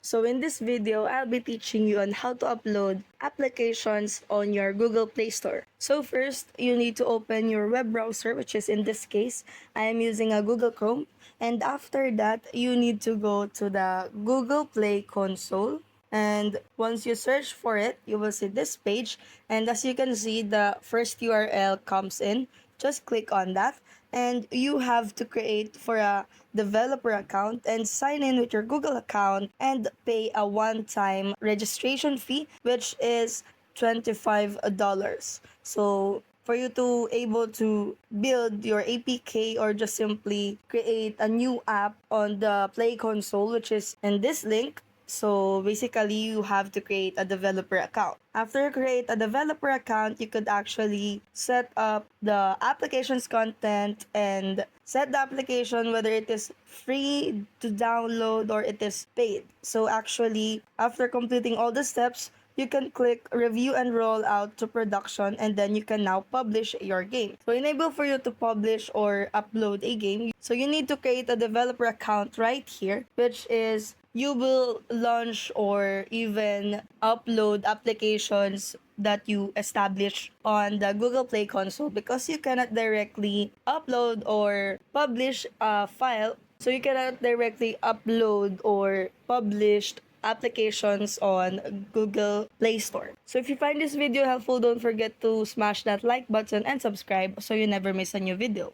So in this video, I'll be teaching you on how to upload applications on your Google Play Store. So first, you need to open your web browser, which is in this case, I am using a Google Chrome. And after that, you need to go to the Google Play console. And once you search for it, you will see this page. And as you can see, the first URL comes in. Just click on that. And you have to create for a developer account and sign in with your Google account and pay a one-time registration fee, which is $25. So for you to able to build your APK or just simply create a new app on the Play console, which is in this link. So basically, you have to create a developer account. After you create a developer account, you could actually set up the application's content and set the application whether it is free to download or it is paid. So actually, after completing all the steps, you can click review and roll out to production, and then you can now publish your game. So enable for you to publish or upload a game, so you need to create a developer account right here, which is you will launch or even upload applications that you establish on the Google Play console, because you cannot directly upload or publish a file. So you cannot directly upload or publish applications on Google Play Store. So if you find this video helpful, don't forget to smash that like button and subscribe so you never miss a new video.